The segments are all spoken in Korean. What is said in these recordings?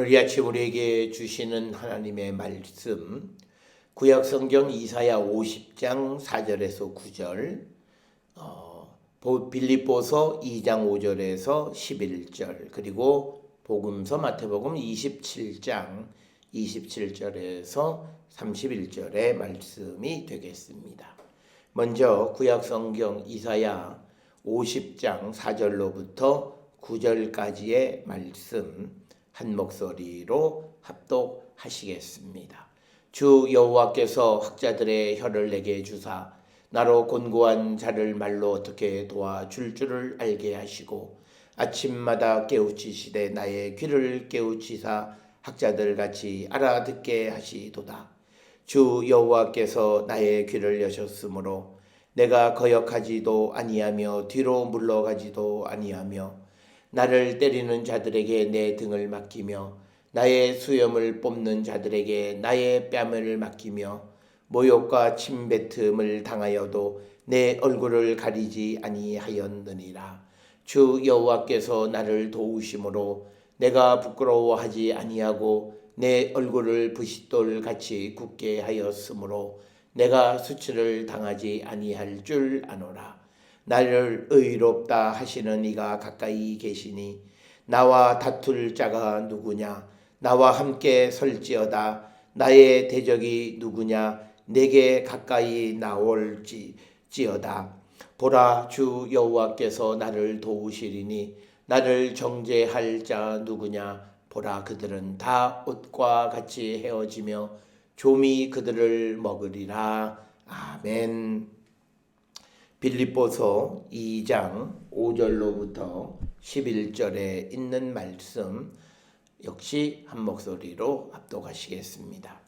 오늘 이 아침 우리에게 주시는 하나님의 말씀, 구약성경 이사야 50장 4절에서 9절, 빌립보서 2장 5절에서 11절, 그리고 복음서 마태복음 27장 27절에서 31절의 말씀이 되겠습니다. 먼저 구약성경 이사야 50장 4절로부터 9절까지의 말씀 한 목소리로 합독하시겠습니다. 주 여호와께서 학자들의 혀를 내게 주사 나로 곤고한 자를 말로 어떻게 도와줄 줄을 알게 하시고 아침마다 깨우치시되 나의 귀를 깨우치사 학자들 같이 알아듣게 하시도다. 주 여호와께서 나의 귀를 여셨으므로 내가 거역하지도 아니하며 뒤로 물러가지도 아니하며 나를 때리는 자들에게 내 등을 맡기며 나의 수염을 뽑는 자들에게 나의 뺨을 맡기며 모욕과 침뱉음을 당하여도 내 얼굴을 가리지 아니하였느니라. 주 여호와께서 나를 도우심으로 내가 부끄러워하지 아니하고 내 얼굴을 부싯돌 같이 굳게 하였으므로 내가 수치를 당하지 아니할 줄 아노라. 나를 의롭다 하시는 이가 가까이 계시니 나와 다툴 자가 누구냐? 나와 함께 설지어다. 나의 대적이 누구냐? 내게 가까이 나올지어다. 보라, 주 여호와께서 나를 도우시리니 나를 정죄할 자 누구냐? 보라, 그들은 다 옷과 같이 헤어지며 좀이 그들을 먹으리라. 아멘. 빌립보서 2장 5절로부터 11절에 있는 말씀 역시 한 목소리로 합독하시겠습니다.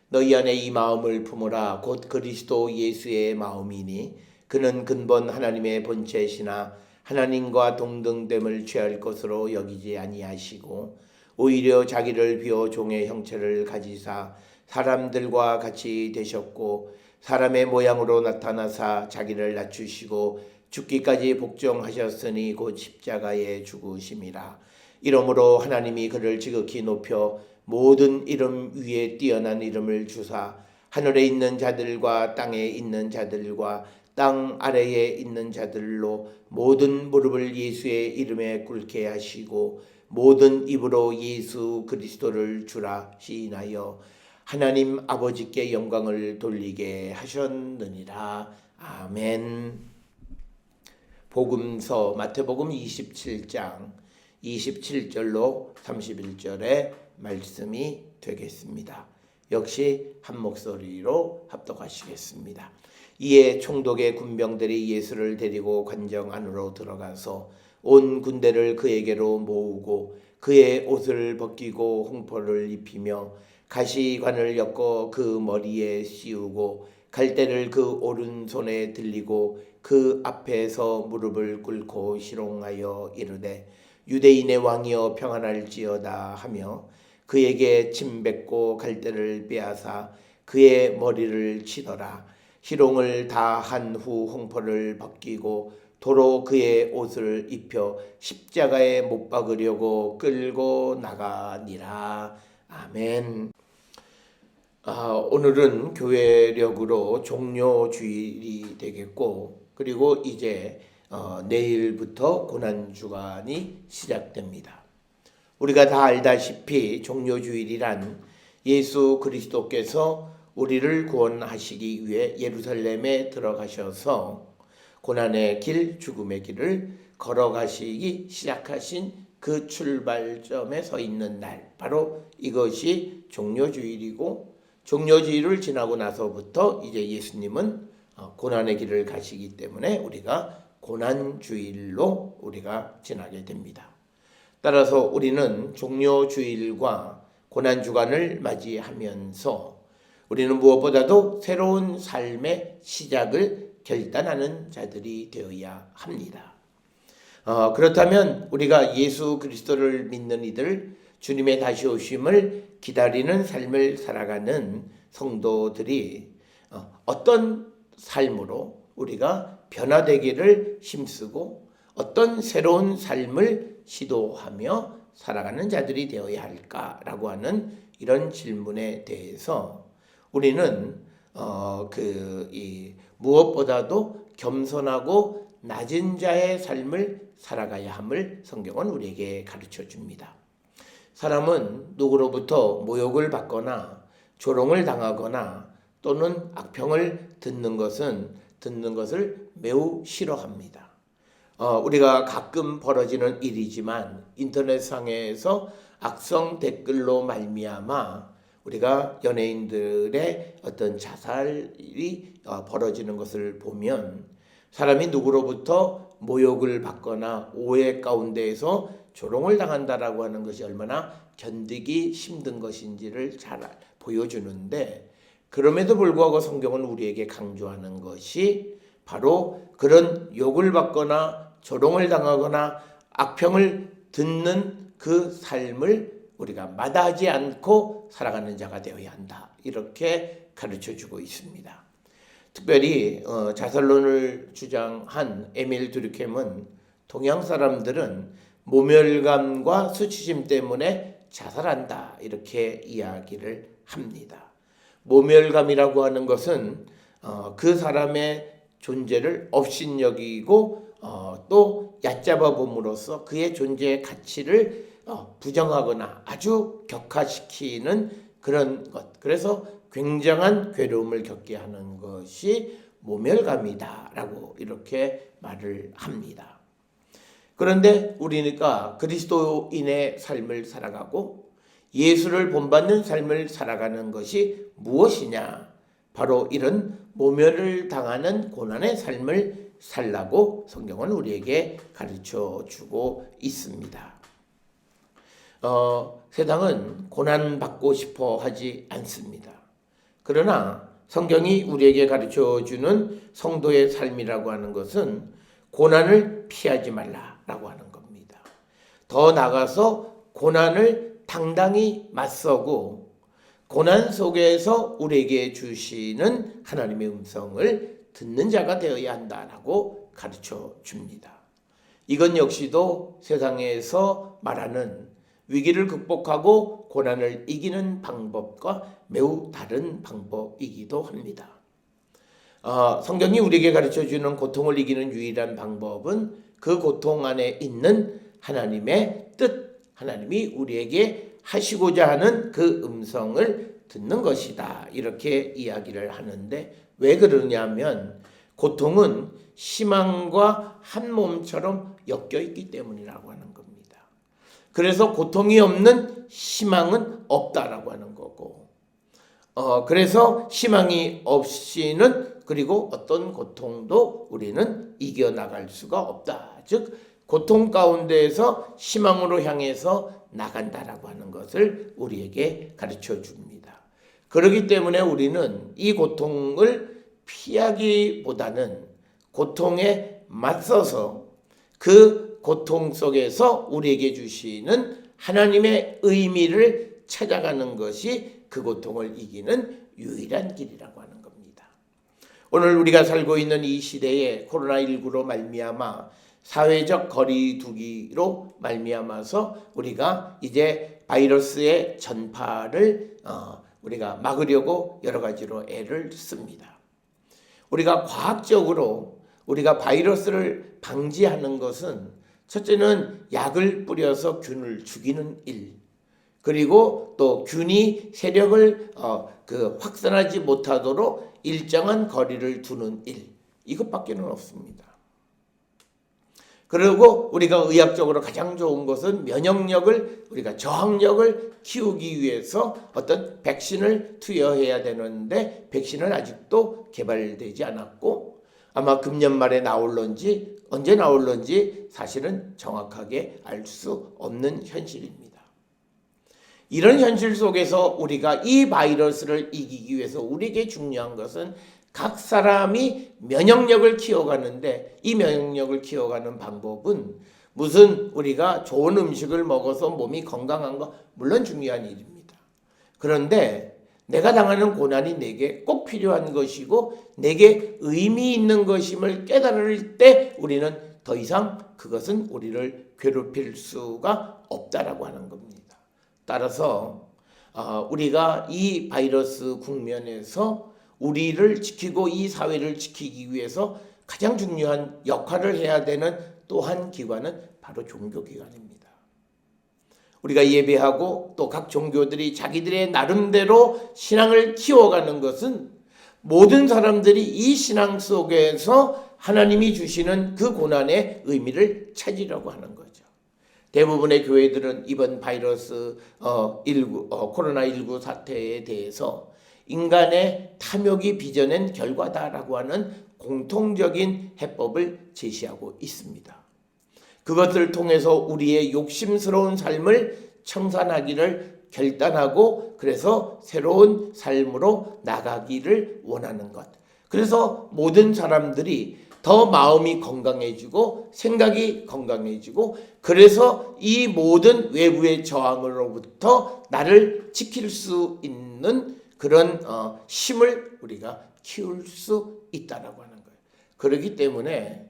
너희 안에 이 마음을 품으라. 곧 그리스도 예수의 마음이니 그는 근본 하나님의 본체시나 하나님과 동등됨을 취할 것으로 여기지 아니하시고 오히려 자기를 비워 종의 형체를 가지사 사람들과 같이 되셨고 사람의 모양으로 나타나사 자기를 낮추시고 죽기까지 복종하셨으니 곧 십자가에 죽으심이라. 이러므로 하나님이 그를 지극히 높여 모든 이름 위에 뛰어난 이름을 주사 하늘에 있는 자들과 땅에 있는 자들과 땅 아래에 있는 자들로 모든 무릎을 예수의 이름에 꿇게 하시고 모든 입으로 예수 그리스도를 주라 시인하여 하나님 아버지께 영광을 돌리게 하셨느니라. 아멘. 복음서 마태복음 27장 27절로 31절의 말씀이 되겠습니다. 역시 한 목소리로 합독하시겠습니다. 이에 총독의 군병들이 예수를 데리고 관정 안으로 들어가서 온 군대를 그에게로 모으고 그의 옷을 벗기고 홍포를 입히며 가시관을 엮어 그 머리에 씌우고 갈대를 그 오른손에 들리고 그 앞에서 무릎을 꿇고 희롱하여 이르되 유대인의 왕이여 평안할지어다 하며 그에게 침뱉고 갈대를 빼앗아 그의 머리를 치더라. 희롱을 다 한 후 홍포를 벗기고 도로 그의 옷을 입혀 십자가에 못 박으려고 끌고 나가니라. 아멘. 오늘은 교회력으로 종료주일이 되겠고 그리고 이제 내일부터 고난주간이 시작됩니다. 우리가 다 알다시피 종료주일이란 예수 그리스도께서 우리를 구원하시기 위해 예루살렘에 들어가셔서 고난의 길, 죽음의 길을 걸어가시기 시작하신 그 출발점에 서 있는 날, 바로 이것이 종료주일이고 종료주일을 지나고 나서부터 이제 예수님은 고난의 길을 가시기 때문에 우리가 고난주일로 우리가 지나게 됩니다. 따라서 우리는 종료주일과 고난주간을 맞이하면서 우리는 무엇보다도 새로운 삶의 시작을 결단하는 자들이 되어야 합니다. 그렇다면 우리가 예수 그리스도를 믿는 이들, 주님의 다시 오심을 기다리는 삶을 살아가는 성도들이 어떤 삶으로 우리가 변화되기를 힘쓰고 어떤 새로운 삶을 시도하며 살아가는 자들이 되어야 할까라고 하는 이런 질문에 대해서 우리는 무엇보다도 겸손하고 낮은 자의 삶을 살아가야 함을 성경은 우리에게 가르쳐 줍니다. 사람은 누구로부터 모욕을 받거나 조롱을 당하거나 또는 악평을 듣는 것을 매우 싫어합니다. 우리가 가끔 벌어지는 일이지만 인터넷상에서 악성 댓글로 말미암아 우리가 연예인들의 어떤 자살이 벌어지는 것을 보면 사람이 누구로부터 모욕을 받거나 오해 가운데에서 조롱을 당한다라고 하는 것이 얼마나 견디기 힘든 것인지를 잘 보여주는데, 그럼에도 불구하고 성경은 우리에게 강조하는 것이 바로 그런 욕을 받거나 조롱을 당하거나 악평을 듣는 그 삶을 우리가 마다하지 않고 살아가는 자가 되어야 한다, 이렇게 가르쳐주고 있습니다. 특별히 자살론을 주장한 에밀 드류켐은 동양 사람들은 모멸감과 수치심 때문에 자살한다, 이렇게 이야기를 합니다. 모멸감이라고 하는 것은 그 사람의 존재를 업신여기고 또 얕잡아 봄으로써 그의 존재의 가치를 부정하거나 아주 격하시키는 그런 것, 그래서 굉장한 괴로움을 겪게 하는 것이 모멸감이다라고 이렇게 말을 합니다. 그런데 우리가 그리스도인의 삶을 살아가고 예수를 본받는 삶을 살아가는 것이 무엇이냐? 바로 이런 모멸을 당하는 고난의 삶을 살라고 성경은 우리에게 가르쳐 주고 있습니다. 세상은 고난받고 싶어 하지 않습니다. 그러나 성경이 우리에게 가르쳐 주는 성도의 삶이라고 하는 것은 고난을 피하지 말라라고 하는 겁니다. 더 나아가서 고난을 당당히 맞서고 고난 속에서 우리에게 주시는 하나님의 음성을 듣는 자가 되어야 한다라고 가르쳐 줍니다. 이건 역시도 세상에서 말하는 위기를 극복하고 고난을 이기는 방법과 매우 다른 방법이기도 합니다. 성경이 우리에게 가르쳐주는 고통을 이기는 유일한 방법은 그 고통 안에 있는 하나님의 뜻, 하나님이 우리에게 하시고자 하는 그 음성을 듣는 것이다, 이렇게 이야기를 하는데, 왜 그러냐면 고통은 희망과 한 몸처럼 엮여 있기 때문이라고 하는 겁니다. 그래서 고통이 없는 희망은 없다라고 하는 거고, 그래서 희망이 없이는 그리고 어떤 고통도 우리는 이겨나갈 수가 없다. 즉 고통 가운데에서 희망으로 향해서 나간다라고 하는 것을 우리에게 가르쳐 줍니다. 그렇기 때문에 우리는 이 고통을 피하기보다는 고통에 맞서서 그 고통 속에서 우리에게 주시는 하나님의 의미를 찾아가는 것이 그 고통을 이기는 유일한 길이라고 하는 겁니다. 오늘 우리가 살고 있는 이 시대에 코로나19로 말미암아 사회적 거리두기로 말미암아서 우리가 이제 바이러스의 전파를 우리가 막으려고 여러 가지로 애를 씁니다. 우리가 과학적으로 우리가 바이러스를 방지하는 것은 첫째는 약을 뿌려서 균을 죽이는 일, 그리고 또 균이 세력을 확산하지 못하도록 일정한 거리를 두는 일, 이것밖에는 없습니다. 그리고 우리가 의학적으로 가장 좋은 것은 면역력을, 우리가 저항력을 키우기 위해서 어떤 백신을 투여해야 되는데 백신은 아직도 개발되지 않았고 아마 금년 말에 나올런지 언제 나올런지 사실은 정확하게 알 수 없는 현실입니다. 이런 현실 속에서 우리가 이 바이러스를 이기기 위해서 우리에게 중요한 것은 각 사람이 면역력을 키워가는데, 이 면역력을 키워가는 방법은 무슨 우리가 좋은 음식을 먹어서 몸이 건강한 거 물론 중요한 일입니다. 그런데 내가 당하는 고난이 내게 꼭 필요한 것이고 내게 의미 있는 것임을 깨달을 때 우리는 더 이상 그것은 우리를 괴롭힐 수가 없다라고 하는 겁니다. 따라서 우리가 이 바이러스 국면에서 우리를 지키고 이 사회를 지키기 위해서 가장 중요한 역할을 해야 되는 또 한 기관은 바로 종교기관입니다. 우리가 예배하고 또 각 종교들이 자기들의 나름대로 신앙을 키워가는 것은 모든 사람들이 이 신앙 속에서 하나님이 주시는 그 고난의 의미를 찾으려고 하는 거죠. 대부분의 교회들은 이번 바이러스 코로나19 사태에 대해서 인간의 탐욕이 빚어낸 결과다라고 하는 공통적인 해법을 제시하고 있습니다. 그것을 통해서 우리의 욕심스러운 삶을 청산하기를 결단하고 그래서 새로운 삶으로 나가기를 원하는 것. 그래서 모든 사람들이 더 마음이 건강해지고 생각이 건강해지고 그래서 이 모든 외부의 저항으로부터 나를 지킬 수 있는 그런 힘을 우리가 키울 수 있다라고 하는 거예요. 그렇기 때문에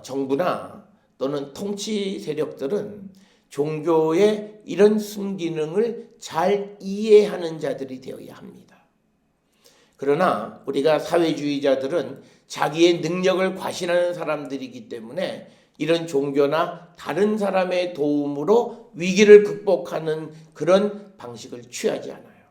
정부나 또는 통치 세력들은 종교의 이런 순기능을 잘 이해하는 자들이 되어야 합니다. 그러나 우리가 사회주의자들은 자기의 능력을 과신하는 사람들이기 때문에 이런 종교나 다른 사람의 도움으로 위기를 극복하는 그런 방식을 취하지 않아요.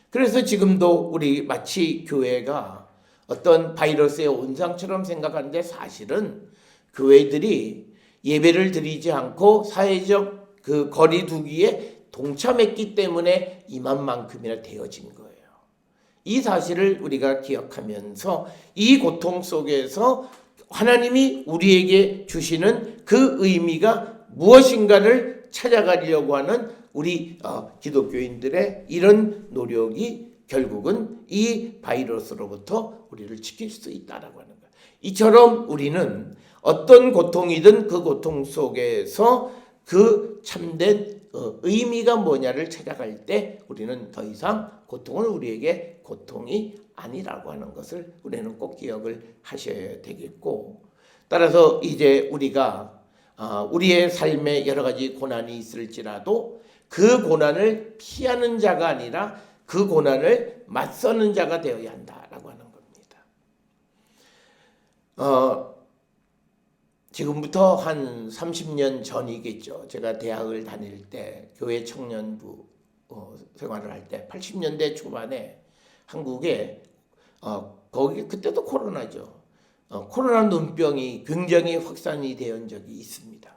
그래서 지금도 우리 마치 교회가 어떤 바이러스의 온상처럼 생각하는데 사실은 교회들이 예배를 드리지 않고 사회적 그 거리 두기에 동참했기 때문에 이만큼이나 되어진 거예요. 이 사실을 우리가 기억하면서 이 고통 속에서 하나님이 우리에게 주시는 그 의미가 무엇인가를 찾아가려고 하는 우리 기독교인들의 이런 노력이 결국은 이 바이러스로부터 우리를 지킬 수 있다라고 하는 거예요. 이처럼 우리는 어떤 고통이든 그 고통 속에서 그 참된 의미가 뭐냐를 찾아갈 때 우리는 더 이상 고통은 우리에게 고통이 아니라고 하는 것을 우리는 꼭 기억을 하셔야 되겠고, 따라서 이제 우리가 우리의 삶에 여러 가지 고난이 있을지라도 그 고난을 피하는 자가 아니라 그 고난을 맞서는 자가 되어야 한다라고 하는 겁니다. 지금부터 한 30년 전이겠죠. 제가 대학을 다닐 때 교회 청년부 생활을 할 때 80년대 초반에 한국에 거기 그때도 코로나죠. 코로나 눈병이 굉장히 확산이 된 적이 있습니다.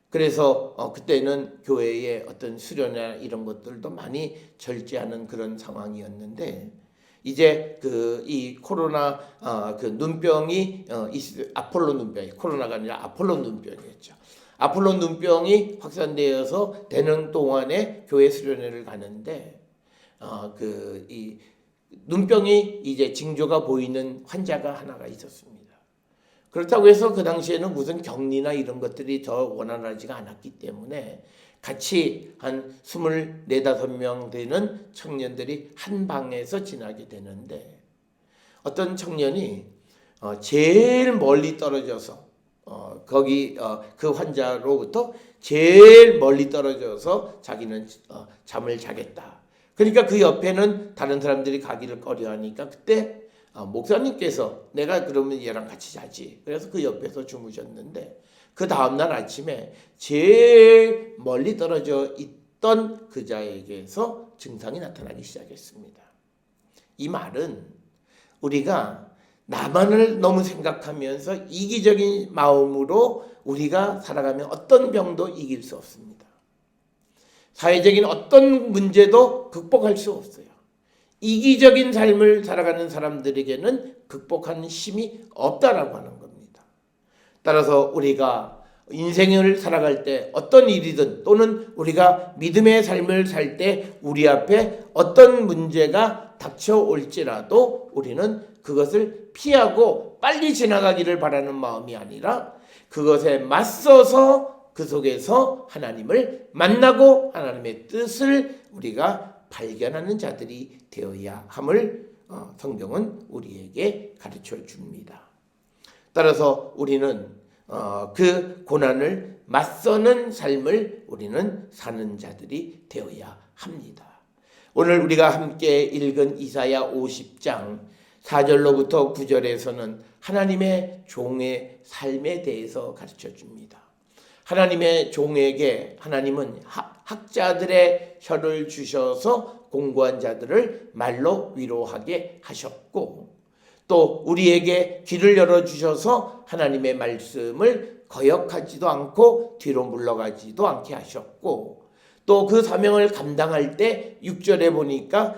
그래서 그때는 교회의 어떤 수련회나 이런 것들도 많이 절제하는 그런 상황이었는데 이제 이 코로나 그 눈병이 아폴로 눈병이 코로나가 아니라 아폴로 눈병이었죠. 아폴로 눈병이 확산되어서 되는 동안에 교회 수련회를 가는데 이 눈병이 이제 징조가 보이는 환자가 하나가 있었습니다. 그렇다고 해서 그 당시에는 무슨 격리나 이런 것들이 더 원활하지가 않았기 때문에 같이 한 24, 5명 되는 청년들이 한 방에서 지나게 되는데 어떤 청년이 제일 멀리 떨어져서 거기 그 환자로부터 제일 멀리 떨어져서 자기는 잠을 자겠다. 그러니까 그 옆에는 다른 사람들이 가기를 꺼려하니까 그때 목사님께서 내가 그러면 얘랑 같이 자지. 그래서 그 옆에서 주무셨는데 그 다음날 아침에 제일 멀리 떨어져 있던 그자에게서 증상이 나타나기 시작했습니다. 이 말은 우리가 나만을 너무 생각하면서 이기적인 마음으로 우리가 살아가면 어떤 병도 이길 수 없습니다. 사회적인 어떤 문제도 극복할 수 없어요. 이기적인 삶을 살아가는 사람들에게는 극복하는 힘이 없다라고 하는 겁니다. 따라서 우리가 인생을 살아갈 때 어떤 일이든 또는 우리가 믿음의 삶을 살 때 우리 앞에 어떤 문제가 닥쳐올지라도 우리는 그것을 피하고 빨리 지나가기를 바라는 마음이 아니라 그것에 맞서서 그 속에서 하나님을 만나고 하나님의 뜻을 우리가 발견하는 자들이 되어야 함을 성경은 우리에게 가르쳐 줍니다. 따라서 우리는 그 고난을 맞서는 삶을 우리는 사는 자들이 되어야 합니다. 오늘 우리가 함께 읽은 이사야 50장 4절로부터 9절에서는 하나님의 종의 삶에 대해서 가르쳐 줍니다. 하나님의 종에게 하나님은 학자들의 혀를 주셔서 공고한 자들을 말로 위로하게 하셨고, 또 우리에게 귀를 열어주셔서 하나님의 말씀을 거역하지도 않고 뒤로 물러가지도 않게 하셨고, 또 그 사명을 감당할 때 6절에 보니까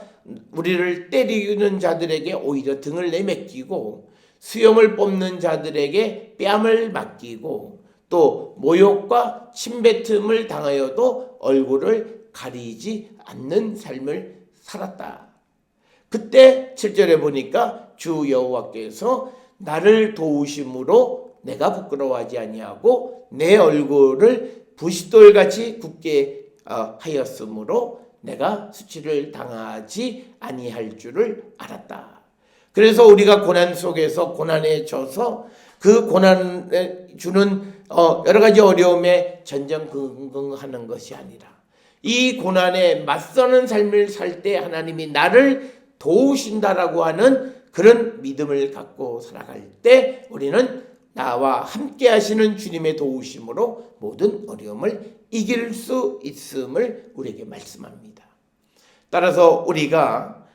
우리를 때리는 자들에게 오히려 등을 내맡기고, 수염을 뽑는 자들에게 뺨을 맡기고, 또 모욕과 침뱉음을 당하여도 얼굴을 가리지 않는 삶을 살았다. 그때 7절에 보니까 주 여호와께서 나를 도우심으로 내가 부끄러워하지 아니하고 내 얼굴을 부싯돌같이 굳게 하였으므로 내가 수치를 당하지 아니할 줄을 알았다. 그래서 우리가 고난 속에서 고난에 져서 그 고난에 주는 여러 가지 어려움에 전전긍긍하는 것이 아니라, 이 고난에 맞서는 삶을 살 때 하나님이 나를 도우신다라고 하는 그런 믿음을 갖고 살아갈 때 우리는 나와 함께 하시는 주님의 도우심으로 모든 어려움을 이길 수 있음을 우리에게 말씀합니다. 따라서 우리가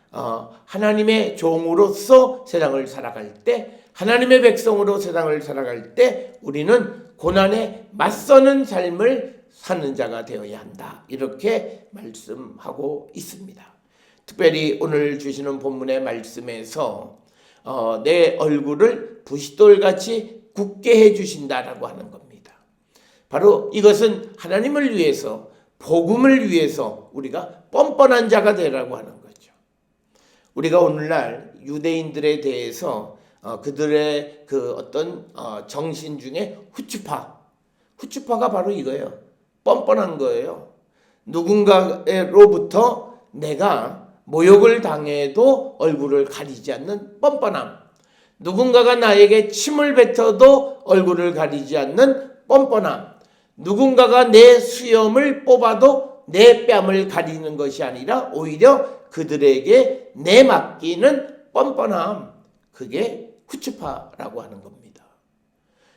하나님의 종으로서 세상을 살아갈 때, 하나님의 백성으로 세상을 살아갈 때 우리는 고난에 맞서는 삶을 사는 자가 되어야 한다, 이렇게 말씀하고 있습니다. 특별히 오늘 주시는 본문의 말씀에서 내 얼굴을 부싯돌같이 굳게 해주신다라고 하는 겁니다. 바로 이것은 하나님을 위해서, 복음을 위해서 우리가 뻔뻔한 자가 되라고 하는 거죠. 우리가 오늘날 유대인들에 대해서 그들의 그 어떤 정신 중에 후추파가 바로 이거예요. 뻔뻔한 거예요. 누군가로부터 내가 모욕을 당해도 얼굴을 가리지 않는 뻔뻔함, 누군가가 나에게 침을 뱉어도 얼굴을 가리지 않는 뻔뻔함, 누군가가 내 수염을 뽑아도 내 뺨을 가리는 것이 아니라 오히려 그들에게 내맡기는 뻔뻔함, 그게 후추파라고 하는 겁니다.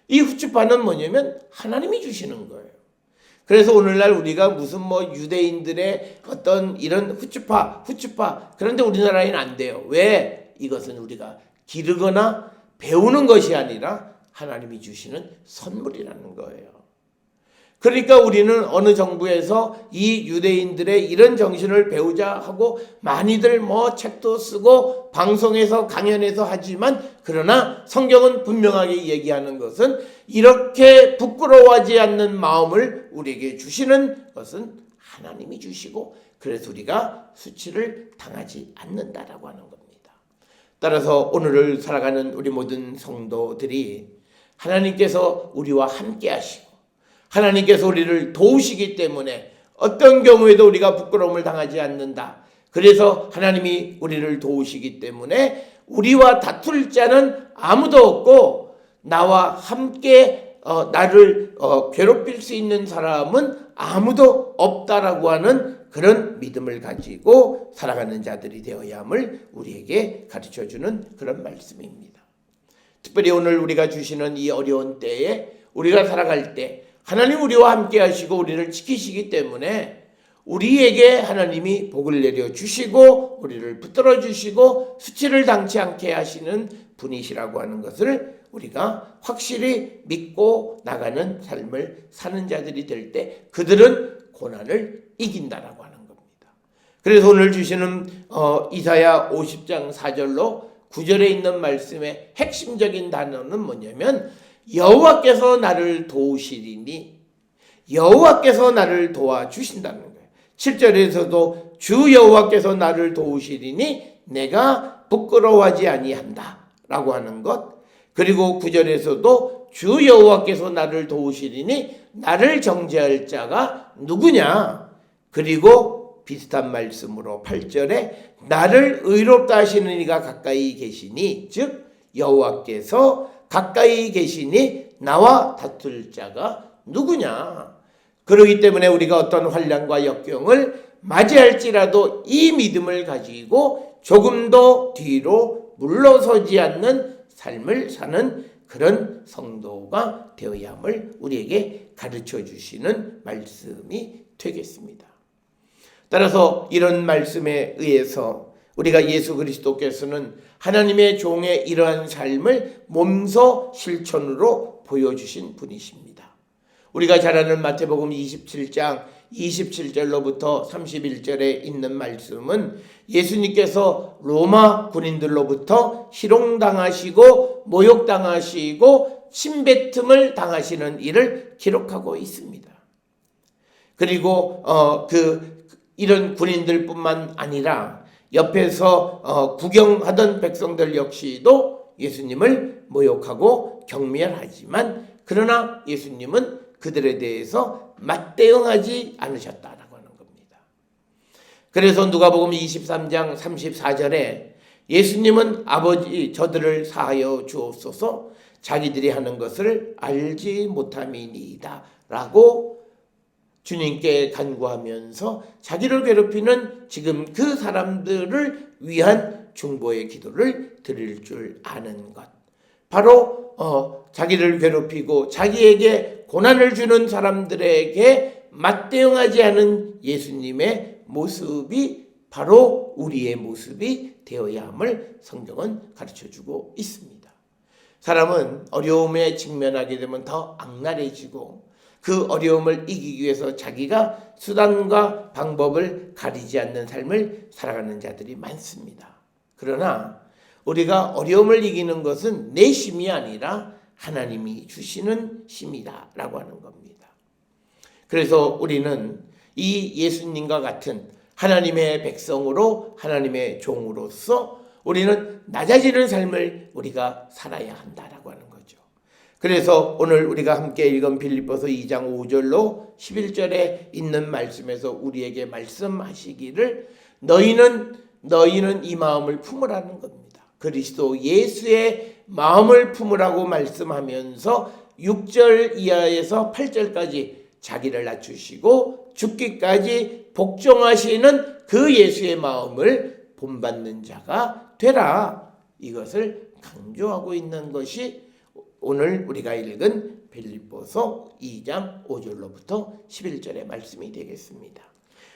이 후추파는 뭐냐면 하나님이 주시는 거예요. 그래서 오늘날 우리가 무슨 유대인들의 어떤 이런 후추파 그런데 우리나라에는 안 돼요. 왜? 이것은 우리가 기르거나 배우는 것이 아니라 하나님이 주시는 선물이라는 거예요. 그러니까 우리는 어느 정부에서 이 유대인들의 이런 정신을 배우자 하고 많이들 책도 쓰고 방송에서 강연해서 하지만, 그러나 성경은 분명하게 얘기하는 것은 이렇게 부끄러워하지 않는 마음을 우리에게 주시는 것은 하나님이 주시고, 그래서 우리가 수치를 당하지 않는다라고 하는 겁니다. 따라서 오늘을 살아가는 우리 모든 성도들이 하나님께서 우리와 함께 하시고 하나님께서 우리를 도우시기 때문에 어떤 경우에도 우리가 부끄러움을 당하지 않는다. 그래서 하나님이 우리를 도우시기 때문에 우리와 다툴 자는 아무도 없고, 나와 함께 나를 괴롭힐 수 있는 사람은 아무도 없다라고 하는 그런 믿음을 가지고 살아가는 자들이 되어야 함을 우리에게 가르쳐주는 그런 말씀입니다. 특별히 오늘 우리가 주시는 이 어려운 때에 우리가 살아갈 때 하나님 우리와 함께 하시고 우리를 지키시기 때문에 우리에게 하나님이 복을 내려주시고 우리를 붙들어 주시고 수치를 당치 않게 하시는 분이시라고 하는 것을 우리가 확실히 믿고 나가는 삶을 사는 자들이 될 때 그들은 고난을 이긴다라고 하는 겁니다. 그래서 오늘 주시는 이사야 50장 4절로 9절에 있는 말씀의 핵심적인 단어는 뭐냐면, 여호와께서 나를 도우시리니, 여호와께서 나를 도와주신다는 거예요. 7절에서도 주 여호와께서 나를 도우시리니 내가 부끄러워하지 아니한다 라고 하는 것, 그리고 9절에서도 주 여호와께서 나를 도우시리니 나를 정죄할 자가 누구냐, 그리고 비슷한 말씀으로 8절에 나를 의롭다 하시는 이가 가까이 계시니, 즉 여호와께서 가까이 계시니 나와 다툴 자가 누구냐? 그러기 때문에 우리가 어떤 환난과 역경을 맞이할지라도 이 믿음을 가지고 조금 더 뒤로 물러서지 않는 삶을 사는 그런 성도가 되어야 함을 우리에게 가르쳐 주시는 말씀이 되겠습니다. 따라서 이런 말씀에 의해서 우리가 예수 그리스도께서는 하나님의 종의 이러한 삶을 몸소 실천으로 보여주신 분이십니다. 우리가 잘 아는 마태복음 27장 27절로부터 31절에 있는 말씀은 예수님께서 로마 군인들로부터 희롱당하시고 모욕당하시고 침뱉음을 당하시는 일을 기록하고 있습니다. 그리고 이런 군인들뿐만 아니라 옆에서 구경하던 백성들 역시도 예수님을 모욕하고 경멸하지만 그러나 예수님은 그들에 대해서 맞대응하지 않으셨다라고 하는 겁니다. 그래서 누가복음 23장 34절에 예수님은 아버지 저들을 사하여 주옵소서 자기들이 하는 것을 알지 못함이니이다 라고 주님께 간구하면서 자기를 괴롭히는 지금 그 사람들을 위한 중보의 기도를 드릴 줄 아는 것, 바로 자기를 괴롭히고 자기에게 고난을 주는 사람들에게 맞대응하지 않은 예수님의 모습이 바로 우리의 모습이 되어야 함을 성경은 가르쳐주고 있습니다. 사람은 어려움에 직면하게 되면 더 악랄해지고 그 어려움을 이기기 위해서 자기가 수단과 방법을 가리지 않는 삶을 살아가는 자들이 많습니다. 그러나 우리가 어려움을 이기는 것은 내 힘이 아니라 하나님이 주시는 힘이다 라고 하는 겁니다. 그래서 우리는 이 예수님과 같은 하나님의 백성으로 하나님의 종으로서 우리는 낮아지는 삶을 우리가 살아야 한다라고 하는 거죠. 그래서 오늘 우리가 함께 읽은 빌립보서 2장 5절로 11절에 있는 말씀에서 우리에게 말씀하시기를 너희는 이 마음을 품으라는 겁니다. 그리스도 예수의 마음을 품으라고 말씀하면서 6절 이하에서 8절까지 자기를 낮추시고 죽기까지 복종하시는 그 예수의 마음을 본받는 자가 되라. 이것을 강조하고 있는 것이 오늘 우리가 읽은 빌립보서 2장 5절로부터 11절의 말씀이 되겠습니다.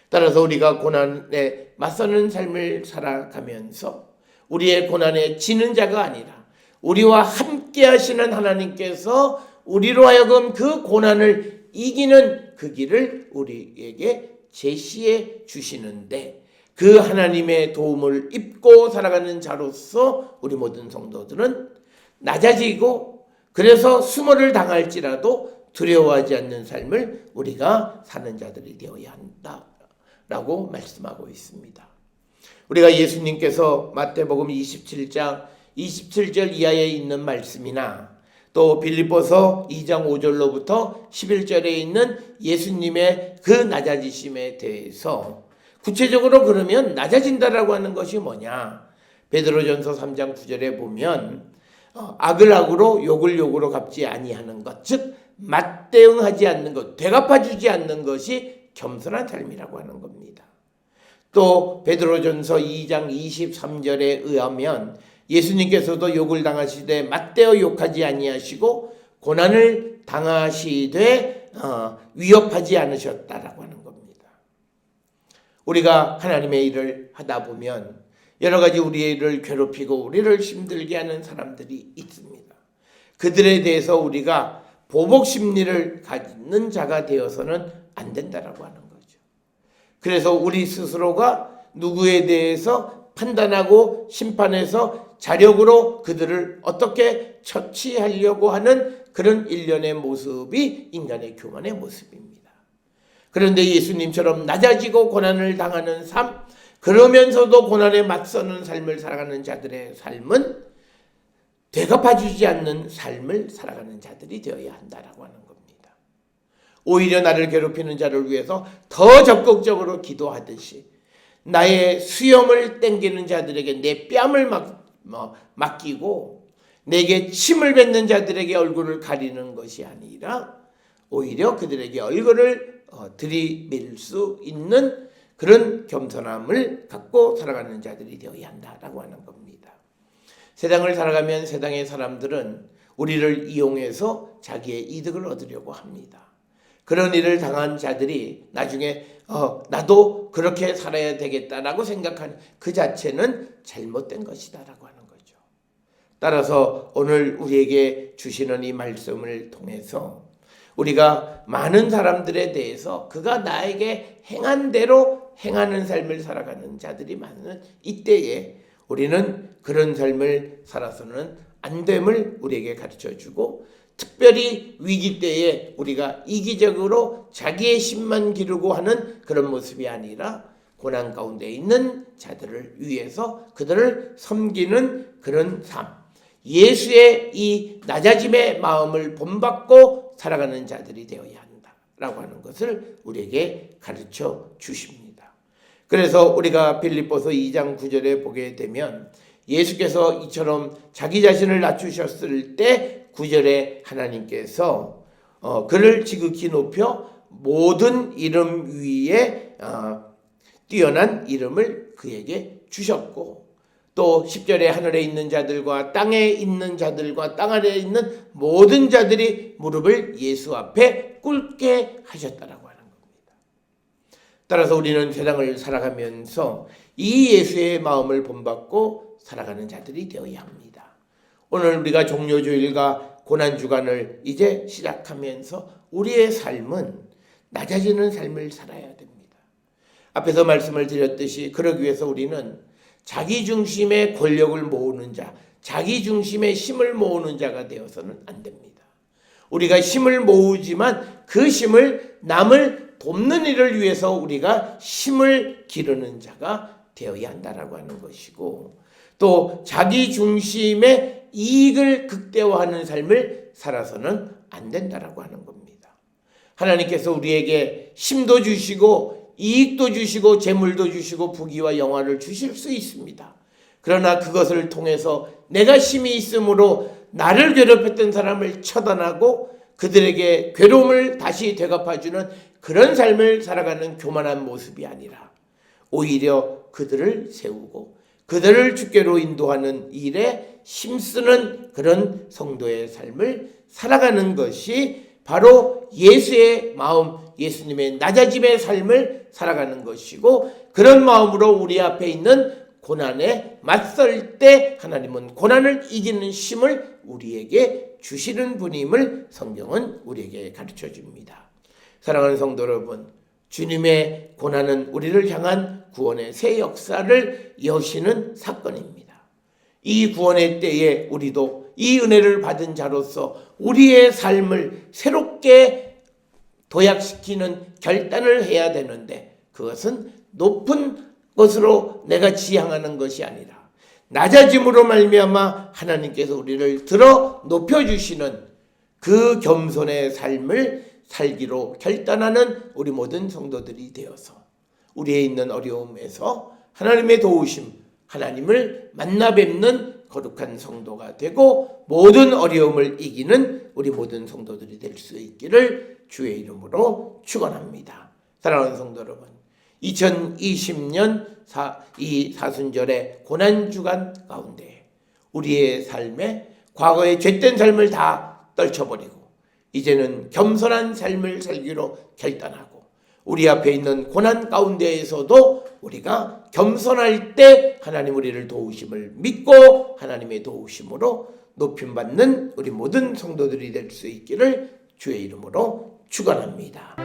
따라서 우리가 고난에 맞서는 삶을 살아가면서 우리의 고난에 지는 자가 아니라 우리와 함께 하시는 하나님께서 우리로 하여금 그 고난을 이기는 그 길을 우리에게 제시해 주시는데 그 하나님의 도움을 입고 살아가는 자로서 우리 모든 성도들은 낮아지고 그래서 수모를 당할지라도 두려워하지 않는 삶을 우리가 사는 자들이 되어야 한다라고 말씀하고 있습니다. 우리가 예수님께서 마태복음 27장 27절 이하에 있는 말씀이나 또 빌립보서 2장 5절로부터 11절에 있는 예수님의 그 낮아지심에 대해서 구체적으로 그러면 낮아진다라고 하는 것이 뭐냐? 베드로전서 3장 9절에 보면 악을 악으로 욕을 욕으로 갚지 아니하는 것, 즉 맞대응하지 않는 것, 되갚아주지 않는 것이 겸손한 삶이라고 하는 겁니다. 또 베드로전서 2장 23절에 의하면 예수님께서도 욕을 당하시되 맞대어 욕하지 아니하시고 고난을 당하시되 위협하지 않으셨다라고 하는 겁니다. 우리가 하나님의 일을 하다 보면 여러 가지 우리를 괴롭히고 우리를 힘들게 하는 사람들이 있습니다. 그들에 대해서 우리가 보복 심리를 갖는 자가 되어서는 안 된다라고 하는 거죠. 그래서 우리 스스로가 누구에 대해서 판단하고 심판해서 자력으로 그들을 어떻게 처치하려고 하는 그런 일련의 모습이 인간의 교만의 모습입니다. 그런데 예수님처럼 낮아지고 고난을 당하는 삶, 그러면서도 고난에 맞서는 삶을 살아가는 자들의 삶은 되갚아주지 않는 삶을 살아가는 자들이 되어야 한다라고 하는 겁니다. 오히려 나를 괴롭히는 자를 위해서 더 적극적으로 기도하듯이 나의 수염을 땡기는 자들에게 내 뺨을 맡기고 내게 침을 뱉는 자들에게 얼굴을 가리는 것이 아니라 오히려 그들에게 얼굴을 들이밀 수 있는 그런 겸손함을 갖고 살아가는 자들이 되어야 한다라고 하는 겁니다. 세상을 살아가면 세상의 사람들은 우리를 이용해서 자기의 이득을 얻으려고 합니다. 그런 일을 당한 자들이 나중에 나도 그렇게 살아야 되겠다라고 생각하는 그 자체는 잘못된 것이다라고 하는 거죠. 따라서 오늘 우리에게 주시는 이 말씀을 통해서 우리가 많은 사람들에 대해서 그가 나에게 행한 대로 행하는 삶을 살아가는 자들이 많은 이때에 우리는 그런 삶을 살아서는 안 됨을 우리에게 가르쳐주고, 특별히 위기 때에 우리가 이기적으로 자기의 힘만 기르고 하는 그런 모습이 아니라 고난 가운데 있는 자들을 위해서 그들을 섬기는 그런 삶, 예수의 이 낮아짐의 마음을 본받고 살아가는 자들이 되어야 한다라고 하는 것을 우리에게 가르쳐 주십니다. 그래서 우리가 빌립보서 2장 9절에 보게 되면 예수께서 이처럼 자기 자신을 낮추셨을 때 9절에 하나님께서 그를 지극히 높여 모든 이름 위에 뛰어난 이름을 그에게 주셨고, 또 10절에 하늘에 있는 자들과 땅에 있는 자들과 땅 아래에 있는 모든 자들이 무릎을 예수 앞에 꿇게 하셨다라고 하는 겁니다. 따라서 우리는 세상을 살아가면서 이 예수의 마음을 본받고 살아가는 자들이 되어야 합니다. 오늘 우리가 종료주일과 고난주간을 이제 시작하면서 우리의 삶은 낮아지는 삶을 살아야 됩니다. 앞에서 말씀을 드렸듯이 그러기 위해서 우리는 자기중심의 권력을 모으는 자, 자기중심의 힘을 모으는 자가 되어서는 안 됩니다. 우리가 힘을 모으지만 그 힘을 남을 돕는 일을 위해서 우리가 힘을 기르는 자가 되어야 한다라고 하는 것이고, 또 자기중심의 이익을 극대화하는 삶을 살아서는 안 된다라고 하는 겁니다. 하나님께서 우리에게 힘도 주시고 이익도 주시고 재물도 주시고 부귀와 영화를 주실 수 있습니다. 그러나 그것을 통해서 내가 힘이 있으므로 나를 괴롭혔던 사람을 처단하고 그들에게 괴로움을 다시 되갚아주는 그런 삶을 살아가는 교만한 모습이 아니라 오히려 그들을 세우고 그들을 주께로 인도하는 일에 힘쓰는 그런 성도의 삶을 살아가는 것이 바로 예수의 마음, 예수님의 낮아짐의 삶을 살아가는 것이고, 그런 마음으로 우리 앞에 있는 고난에 맞설 때 하나님은 고난을 이기는 힘을 우리에게 주시는 분임을 성경은 우리에게 가르쳐 줍니다. 사랑하는 성도 여러분, 주님의 고난은 우리를 향한 구원의 새 역사를 여시는 사건입니다. 이 구원의 때에 우리도 이 은혜를 받은 자로서 우리의 삶을 새롭게 도약시키는 결단을 해야 되는데, 그것은 높은 것으로 내가 지향하는 것이 아니라 낮아짐으로 말미암아 하나님께서 우리를 들어 높여주시는 그 겸손의 삶을 살기로 결단하는 우리 모든 성도들이 되어서 우리에 있는 어려움에서 하나님의 도우심, 하나님을 만나 뵙는 거룩한 성도가 되고 모든 어려움을 이기는 우리 모든 성도들이 될 수 있기를 주의 이름으로 축원합니다. 사랑하는 성도 여러분, 2020년 이 사순절의 고난주간 가운데 우리의 삶에 과거의 죄된 삶을 다 떨쳐버리고 이제는 겸손한 삶을 살기로 결단하고, 우리 앞에 있는 고난 가운데에서도 우리가 겸손할 때 하나님 우리를 도우심을 믿고 하나님의 도우심으로 높임받는 우리 모든 성도들이 될 수 있기를 주의 이름으로 축원합니다.